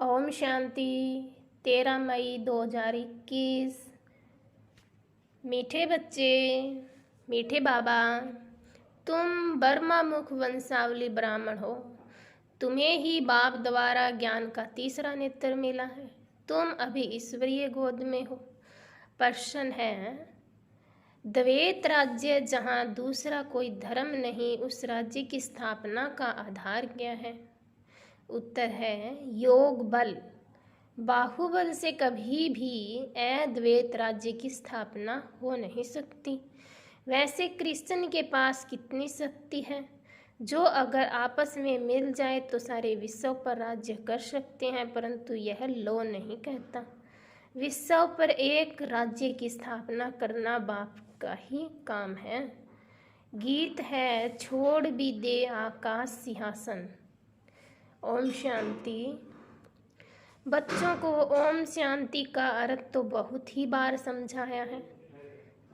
ओम शांति। 13 मई 2021। मीठे बच्चे, मीठे बाबा, तुम बर्मा मुख वंशावली ब्राह्मण हो। तुम्हें ही बाप द्वारा ज्ञान का तीसरा नेत्र मिला है। तुम अभी ईश्वरीय गोद में हो। प्रश्न है, द्वैत राज्य जहाँ दूसरा कोई धर्म नहीं, उस राज्य की स्थापना का आधार क्या है? उत्तर है योग बल। बाहुबल से कभी भी अद्वैत राज्य की स्थापना हो नहीं सकती। वैसे कृष्ण के पास कितनी शक्ति है जो अगर आपस में मिल जाए तो सारे विश्व पर राज्य कर सकते हैं, परंतु यह लो नहीं कहता। विश्व पर एक राज्य की स्थापना करना बाप का ही काम है। गीत है, छोड़ भी दे आकाश सिंहासन। ओम शांति। बच्चों को ओम शांति का अर्थ तो बहुत ही बार समझाया है।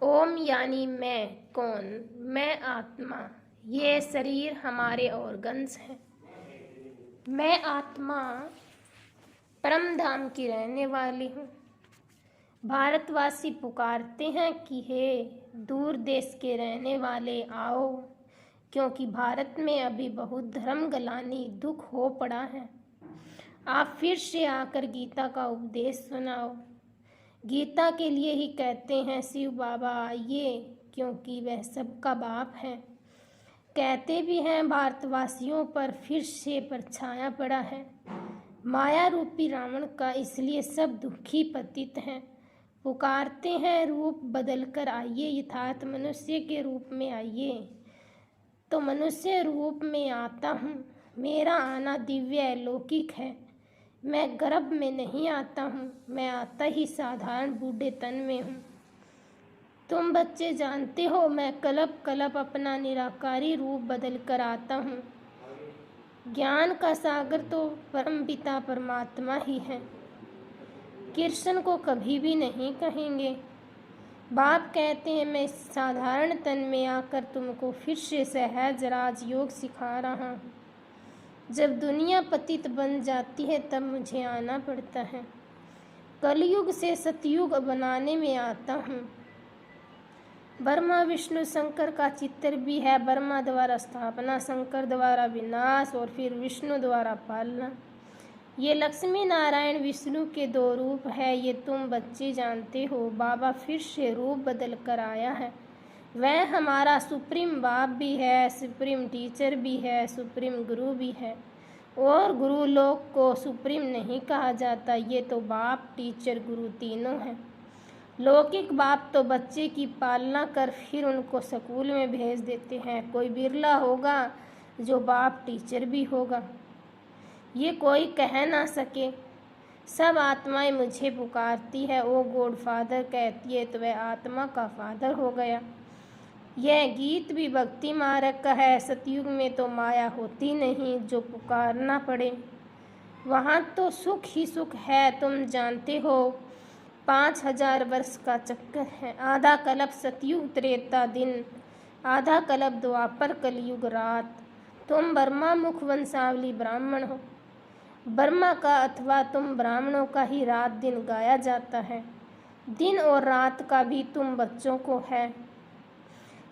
ओम यानी मैं कौन? मैं आत्मा। ये शरीर हमारे ऑर्गन्स हैं। मैं आत्मा परम धाम की रहने वाली हूँ। भारतवासी पुकारते हैं कि हे दूर देश के रहने वाले आओ, क्योंकि भारत में अभी बहुत धर्म गलानी दुख हो पड़ा है। आप फिर से आकर गीता का उपदेश सुनाओ। गीता के लिए ही कहते हैं शिव बाबा आइए, क्योंकि वह सबका बाप है। कहते भी हैं भारतवासियों पर फिर से परछाया पड़ा है माया रूपी रावण का, इसलिए सब दुखी पतित हैं। पुकारते हैं रूप बदलकर आइए, यथार्थ मनुष्य के रूप में आइए। तो मनुष्य रूप में आता हूँ। मेरा आना दिव्य अलौकिक है। मैं गर्भ में नहीं आता हूँ, मैं आता ही साधारण बूढ़े तन में हूँ। तुम बच्चे जानते हो मैं कल्प कल्प अपना निराकारी रूप बदल कर आता हूँ। ज्ञान का सागर तो परम पिता परमात्मा ही है। कृष्ण को कभी भी नहीं कहेंगे। बाप कहते हैं मैं साधारण तन में आकर तुमको फिर से सहज राजयोग सिखा रहा हूँ। जब दुनिया पतित बन जाती है तब मुझे आना पड़ता है। कलयुग से सतयुग बनाने में आता हूँ। ब्रह्मा विष्णु शंकर का चित्र भी है। ब्रह्मा द्वारा स्थापना, शंकर द्वारा विनाश और फिर विष्णु द्वारा पालना। ये लक्ष्मी नारायण विष्णु के दो रूप है, ये तुम बच्चे जानते हो। बाबा फिर से रूप बदल कर आया है। वह हमारा सुप्रीम बाप भी है, सुप्रीम टीचर भी है, सुप्रीम गुरु भी है। और गुरु लोग को सुप्रीम नहीं कहा जाता। ये तो बाप टीचर गुरु तीनों हैं। लौकिक बाप तो बच्चे की पालना कर फिर उनको स्कूल में भेज देते हैं। कोई बिरला होगा जो बाप टीचर भी होगा, ये कोई कह ना सके। सब आत्माएं मुझे पुकारती है, ओ गॉड फादर कहती है तो वह आत्मा का फादर हो गया। यह गीत भी भक्ति मार्ग का है। सतयुग में तो माया होती नहीं जो पुकारना पड़े। वहाँ तो सुख ही सुख है। तुम जानते हो 5000 वर्ष का चक्कर है। आधा कल्प सतयुग त्रेता दिन, आधा कल्प द्वापर कलयुग रात। तुम बर्मा मुख वंशावली ब्राह्मण हो। बर्मा का अथवा तुम ब्राह्मणों का ही रात दिन गाया जाता है। दिन और रात का भी तुम बच्चों को है।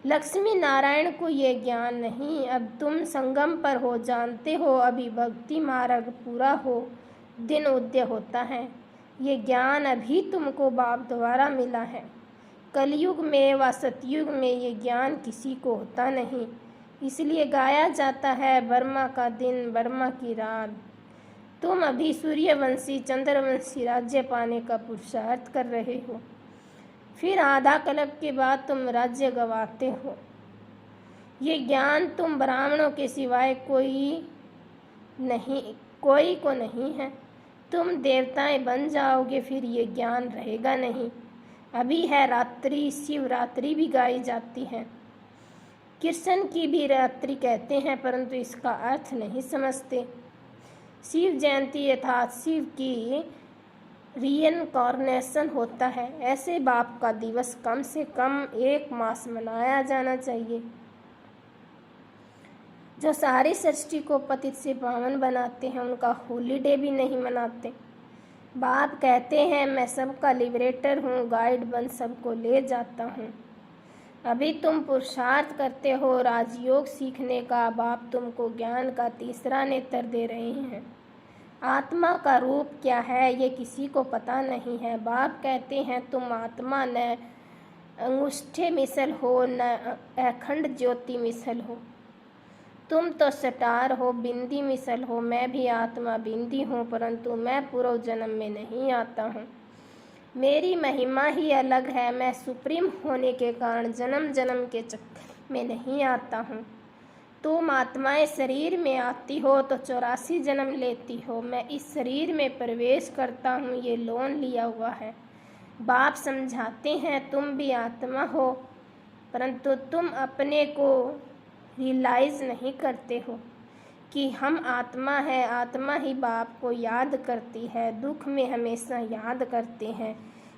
लक्ष्मी नारायण को ये ज्ञान नहीं। अब तुम संगम पर हो, जानते हो अभी भक्ति मार्ग पूरा हो दिन उदय होता है। ये ज्ञान अभी तुमको बाप द्वारा मिला है। कलयुग में व सतयुग में ये ज्ञान किसी को होता नहीं, इसलिए गाया जाता है बर्मा का दिन बर्मा की रात। तुम अभी सूर्यवंशी चंद्रवंशी राज्य पाने का पुरुषार्थ कर रहे हो। फिर आधा कल्प के बाद तुम राज्य गवाते हो। ये ज्ञान तुम ब्राह्मणों के सिवाय कोई को नहीं है। तुम देवताएं बन जाओगे, फिर ये ज्ञान रहेगा नहीं। अभी है रात्रि, शिवरात्रि भी गाई जाती है। कृष्ण की भी रात्रि कहते हैं, परंतु इसका अर्थ नहीं समझते। शिव जयंती अर्थात शिव की रीइंकार्नेशन होता है। ऐसे बाप का दिवस कम से कम 1 मास मनाया जाना चाहिए। जो सारी सृष्टि को पतित से पावन बनाते हैं उनका हॉलीडे भी नहीं मनाते। बाप कहते हैं मैं सबका लिबरेटर हूँ, गाइड बन सबको ले जाता हूँ। अभी तुम पुरुषार्थ करते हो राजयोग सीखने का। बाप तुमको ज्ञान का तीसरा नेत्र दे रहे हैं। आत्मा का रूप क्या है ये किसी को पता नहीं है। बाप कहते हैं तुम आत्मा न अंगूठे मिसल हो न अखंड ज्योति मिसल हो। तुम तो स्टार हो, बिंदी मिसल हो। मैं भी आत्मा बिंदी हूँ, परंतु मैं पूर्व जन्म में नहीं आता हूँ। मेरी महिमा ही अलग है। मैं सुप्रीम होने के कारण जन्म जन्म के चक्कर में नहीं आता हूँ। तुम आत्माएं शरीर में आती हो तो 84 जन्म लेती हो। मैं इस शरीर में प्रवेश करता हूँ, ये लोन लिया हुआ है। बाप समझाते हैं तुम भी आत्मा हो, परंतु तुम अपने को रियलाइज नहीं करते हो कि हम आत्मा है। आत्मा ही बाप को याद करती है, दुख में हमेशा याद करते हैं।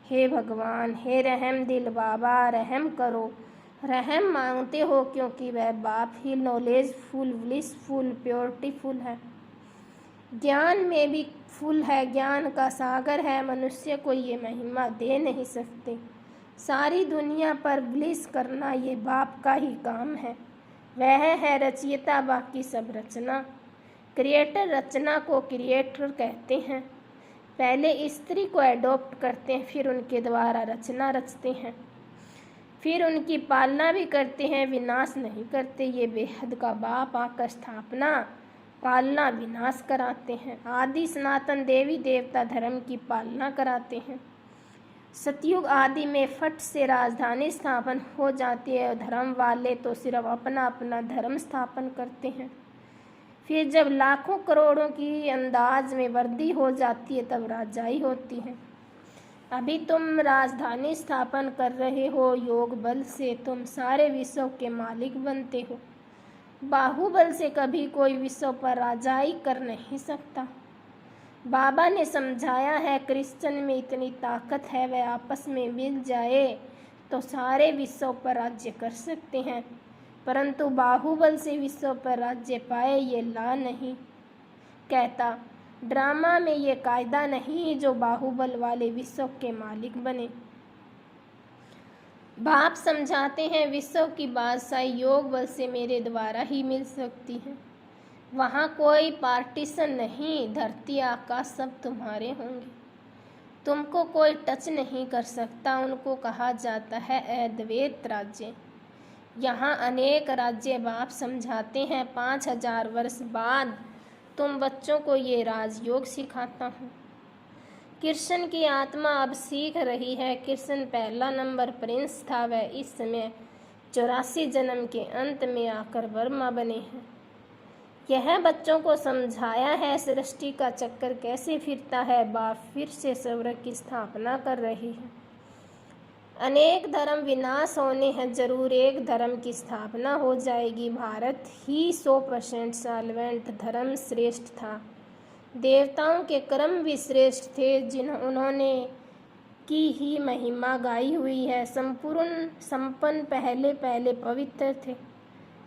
हे भगवान, हे रहम दिल बाबा, रहम करो। रहम मांगते हो क्योंकि वह बाप ही नॉलेजफुल, ब्लिसफुल, प्योरिटीफुल है, ज्ञान में भी फुल है, ज्ञान का सागर है। मनुष्य को ये महिमा दे नहीं सकते। सारी दुनिया पर ब्लिस करना ये बाप का ही काम है। वह है रचयिता, बाकी सब रचना। क्रिएटर रचना को क्रिएटर कहते हैं। पहले स्त्री को एडॉप्ट करते हैं, फिर उनके द्वारा रचना रचते हैं, फिर उनकी पालना भी करते हैं, विनाश नहीं करते। ये बेहद का बाप आकर स्थापना, पालना, विनाश कराते हैं। आदि सनातन देवी देवता धर्म की पालना कराते हैं। सतयुग आदि में फट से राजधानी स्थापन हो जाती है। धर्म वाले तो सिर्फ अपना अपना धर्म स्थापन करते हैं। फिर जब लाखों करोड़ों की अंदाज में वृद्धि हो जाती है तब राजाई होती है। अभी तुम राजधानी स्थापन कर रहे हो। योग बल से तुम सारे विश्व के मालिक बनते हो। बाहुबल से कभी कोई विश्व पर राजाई कर नहीं सकता। बाबा ने समझाया है क्रिश्चियन में इतनी ताकत है, वह आपस में मिल जाए तो सारे विश्व पर राज्य कर सकते हैं, परंतु बाहुबल से विश्व पर राज्य पाए ये ला नहीं कहता। ड्रामा में ये कायदा नहीं जो बाहुबल वाले विश्व के मालिक बने। बाप समझाते हैं विश्व की बादशाही योग बल से मेरे द्वारा ही मिल सकती है। वहाँ कोई पार्टीशन नहीं, धरती आकाश सब तुम्हारे होंगे, तुमको कोई टच नहीं कर सकता। उनको कहा जाता है अद्वैत राज्य। यहाँ अनेक राज्य बाप समझाते हैं। 5000 वर्ष बाद तुम बच्चों को ये राजयोग सिखाता हूँ। कृष्ण की आत्मा अब सीख रही है। कृष्ण पहला नंबर प्रिंस था, वह इस समय 84 जन्म के अंत में आकर वर्मा बने हैं। यह बच्चों को समझाया है सृष्टि का चक्कर कैसे फिरता है। बाप फिर से स्वर्ग की स्थापना कर रही है। अनेक धर्म विनाश होने हैं, जरूर एक धर्म की स्थापना हो जाएगी। भारत ही 100% साल्वेंट धर्म श्रेष्ठ था। देवताओं के कर्म भी श्रेष्ठ थे, उन्होंने की ही महिमा गाई हुई है। संपूर्ण संपन्न पहले पहले पवित्र थे,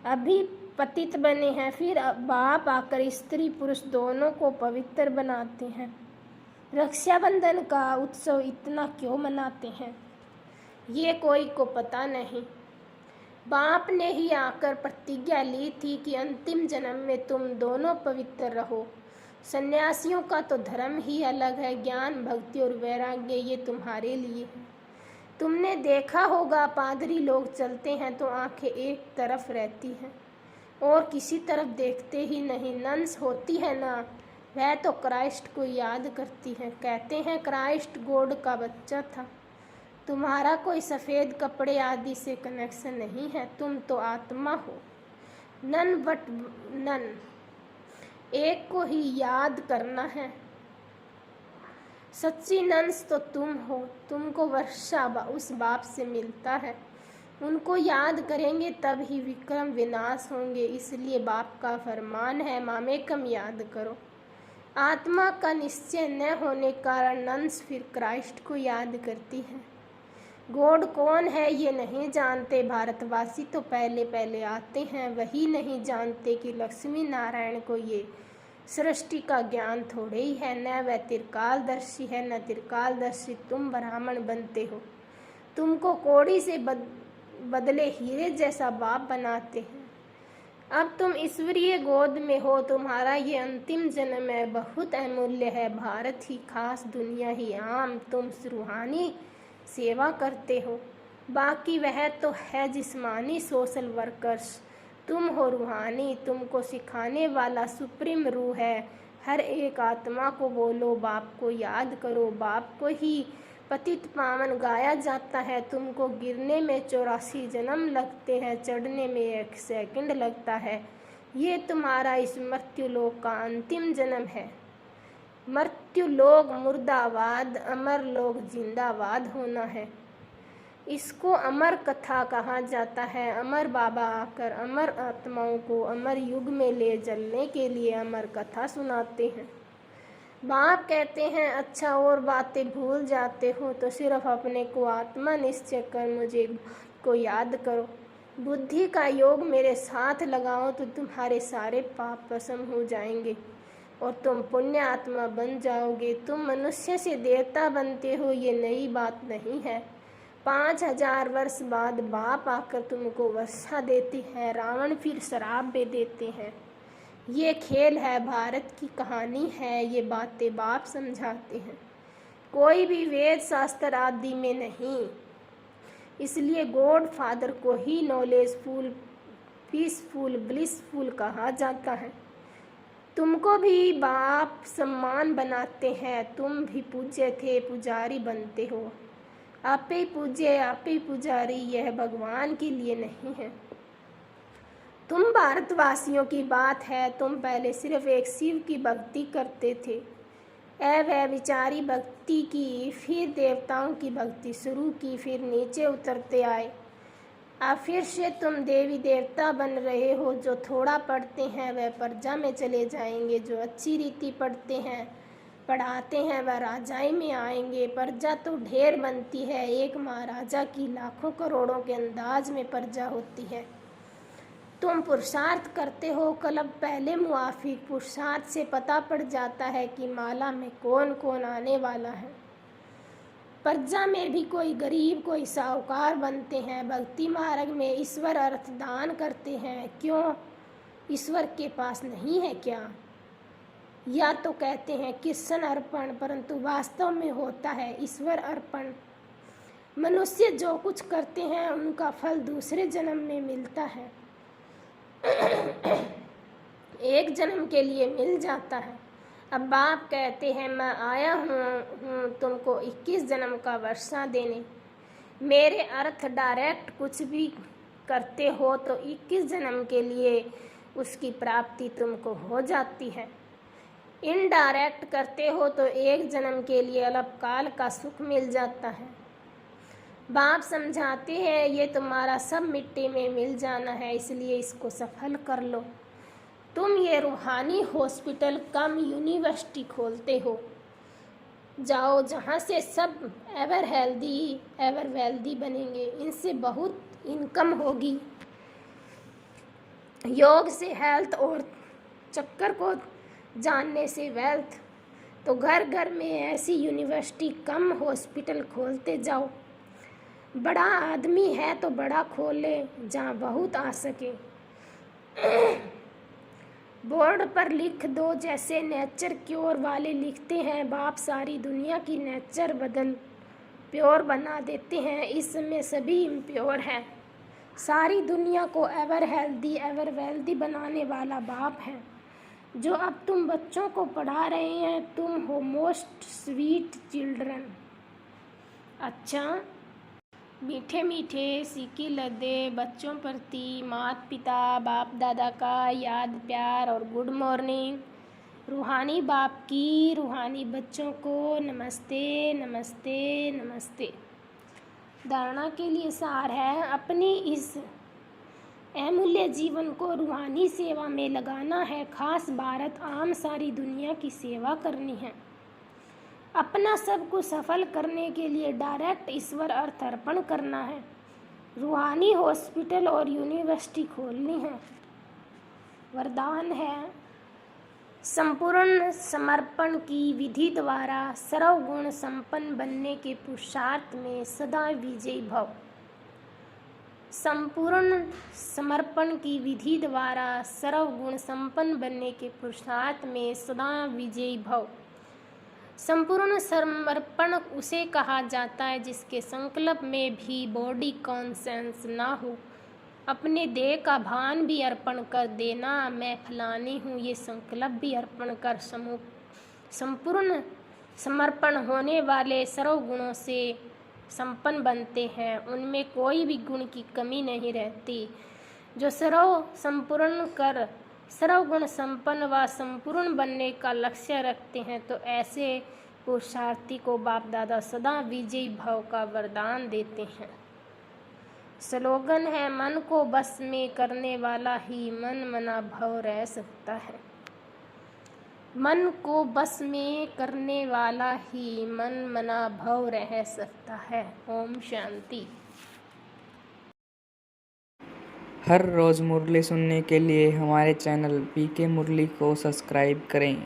अभी पतित बने हैं। फिर बाप आकर स्त्री पुरुष दोनों को पवित्र बनाते हैं। रक्षाबंधन का उत्सव इतना क्यों मनाते हैं ये कोई को पता नहीं। बाप ने ही आकर प्रतिज्ञा ली थी कि अंतिम जन्म में तुम दोनों पवित्र रहो। सन्यासियों का तो धर्म ही अलग है। ज्ञान, भक्ति और वैराग्य ये तुम्हारे लिए है। तुमने देखा होगा पादरी लोग चलते हैं तो आंखें एक तरफ रहती हैं और किसी तरफ देखते ही नहीं। नन्स होती है ना, वह तो क्राइस्ट को याद करती है। कहते हैं क्राइस्ट गॉड का बच्चा था। तुम्हारा कोई सफ़ेद कपड़े आदि से कनेक्शन नहीं है, तुम तो आत्मा हो। नन बट नन, एक को ही याद करना है। सच्ची नन्स तो तुम हो। तुमको वर्षा उस बाप से मिलता है। उनको याद करेंगे तब ही विक्रम विनाश होंगे। इसलिए बाप का फरमान है मामेकम याद करो। आत्मा का निश्चय न होने कारण नंस फिर क्राइस्ट को याद करती है। गॉड कौन है ये नहीं जानते भारतवासी तो पहले पहले आते हैं, वही नहीं जानते कि लक्ष्मी नारायण को ये सृष्टि का ज्ञान थोड़े ही है। न वह त्रिकालदर्शी है न त्रिकालदर्शी तुम ब्राह्मण बनते हो। तुमको कौड़ी से बदले हीरे जैसा बाप बनाते हैं। अब तुम ईश्वरीय गोद में हो, तुम्हारा ये अंतिम जन्म है, बहुत अमूल्य है। भारत ही खास, दुनिया ही आम, तुम रूहानी सेवा करते हो, बाकी वह तो है जिस्मानी सोशल वर्कर्स। तुम हो रूहानी, तुमको सिखाने वाला सुप्रीम रूह है। हर एक आत्मा को बोलो बाप को याद करो, बाप को ही पतित पावन गाया जाता है। तुमको गिरने में 84 जन्म लगते हैं, चढ़ने में 1 सेकंड लगता है। ये तुम्हारा इस मृत्युलोक का अंतिम जन्म है। मृत्युलोक मुर्दाबाद, अमर लोक जिंदाबाद होना है। इसको अमर कथा कहा जाता है। अमर बाबा आकर अमर आत्माओं को अमर युग में ले चलने के लिए अमर कथा सुनाते हैं। बाप कहते हैं अच्छा और बातें भूल जाते हो तो सिर्फ अपने को आत्मा निश्चय कर मुझे को याद करो। बुद्धि का योग मेरे साथ लगाओ तो तुम्हारे सारे पाप भस्म हो जाएंगे और तुम पुण्य आत्मा बन जाओगे। तुम मनुष्य से देवता बनते हो, ये नई बात नहीं है। 5000 वर्ष बाद बाप आकर तुमको वर्षा देते हैं, रावण फिर शराब दे देते हैं। ये खेल है, भारत की कहानी है, ये बातें बाप समझाते हैं, कोई भी वेद शास्त्र आदि में नहीं। इसलिए गॉड फादर को ही नॉलेजफुल, पीसफुल, ब्लिसफुल कहा जाता है। तुमको भी बाप सम्मान बनाते हैं, तुम भी पूज्य थे, पुजारी बनते हो। आपे पूज्य आपे पुजारी, यह भगवान के लिए नहीं है। तुम भारतवासियों की बात है, तुम पहले सिर्फ एक शिव की भक्ति करते थे, वह विचारी भक्ति की, फिर देवताओं की भक्ति शुरू की, फिर नीचे उतरते आए। अब फिर से तुम देवी देवता बन रहे हो। जो थोड़ा पढ़ते हैं वह प्रजा में चले जाएंगे, जो अच्छी रीति पढ़ाते हैं वह राजाई में आएंगे। प्रजा तो ढेर बनती है, एक महाराजा की लाखों करोड़ों के अंदाज में प्रजा होती है। तुम पुरुषार्थ करते हो, कलब पहले मुआफिक पुरुषार्थ से पता पड़ जाता है कि माला में कौन कौन आने वाला है। प्रजा में भी कोई गरीब कोई साहूकार बनते हैं। भक्ति मार्ग में ईश्वर अर्थ दान करते हैं। क्यों? ईश्वर के पास नहीं है क्या? या तो कहते हैं कृष्ण अर्पण, परंतु वास्तव में होता है ईश्वर अर्पण। मनुष्य जो कुछ करते हैं उनका फल दूसरे जन्म में मिलता है, एक जन्म के लिए मिल जाता है। अब बाप कहते हैं मैं आया हूँ तुमको 21 जन्म का वर्षा देने। मेरे अर्थ डायरेक्ट कुछ भी करते हो तो 21 जन्म के लिए उसकी प्राप्ति तुमको हो जाती है। इनडायरेक्ट करते हो तो एक जन्म के लिए अल्पकाल का सुख मिल जाता है। बाप समझाते हैं ये तुम्हारा सब मिट्टी में मिल जाना है, इसलिए इसको सफल कर लो। तुम ये रूहानी हॉस्पिटल कम यूनिवर्सिटी खोलते हो, जाओ जहाँ से सब एवर हेल्दी एवर वेल्दी बनेंगे। इनसे बहुत इनकम होगी। योग से हेल्थ और चक्कर को जानने से वेल्थ। तो घर घर में ऐसी यूनिवर्सिटी कम हॉस्पिटल खोलते जाओ। बड़ा आदमी है तो बड़ा खोले जहाँ बहुत आ सके। बोर्ड पर लिख दो जैसे नेचर क्योर वाले लिखते हैं। बाप सारी दुनिया की नेचर बदल प्योर बना देते हैं। इस समय सभी इम्प्योर है। सारी दुनिया को एवर हेल्दी एवर वेल्दी बनाने वाला बाप है, जो अब तुम बच्चों को पढ़ा रहे हैं। तुम हो मोस्ट स्वीट चिल्ड्रन। अच्छा, मीठे मीठे सीखी लदे बच्चों प्रति माता पिता बाप दादा का याद प्यार और गुड मॉर्निंग। रूहानी बाप की रूहानी बच्चों को नमस्ते नमस्ते नमस्ते। धारणा के लिए सार है, अपनी इस अमूल्य जीवन को रूहानी सेवा में लगाना है, खास भारत आम सारी दुनिया की सेवा करनी है। अपना सब कुछ सफल करने के लिए डायरेक्ट ईश्वर अर्थ अर्पण करना है। रूहानी हॉस्पिटल और यूनिवर्सिटी खोलनी है। वरदान है संपूर्ण समर्पण की विधि द्वारा सर्वगुण संपन्न बनने के पुरुषार्थ में सदा विजयी भव। संपूर्ण समर्पण की विधि द्वारा सर्वगुण संपन्न बनने के पुरुषार्थ में सदा विजयी भव। संपूर्ण समर्पण उसे कहा जाता है जिसके संकल्प में भी बॉडी कॉन्शियस ना हो। अपने देह का भान भी अर्पण कर देना, मैं फलानी हूँ, ये संकल्प भी अर्पण कर संपूर्ण समर्पण होने वाले सर्वगुणों से संपन्न बनते हैं। उनमें कोई भी गुण की कमी नहीं रहती। जो संपूर्ण कर सर्वगुण संपन्न व संपूर्ण बनने का लक्ष्य रखते हैं, तो ऐसे पुरुषार्थी को बाप दादा सदा विजयी भाव का वरदान देते हैं। स्लोगन है मन को बस में करने वाला ही मन मना भव रह सकता है। मन को बस में करने वाला ही मन मना भव रह सकता है। ओम शांति। हर रोज़ मुरली सुनने के लिए हमारे चैनल पीके मुरली को सब्सक्राइब करें।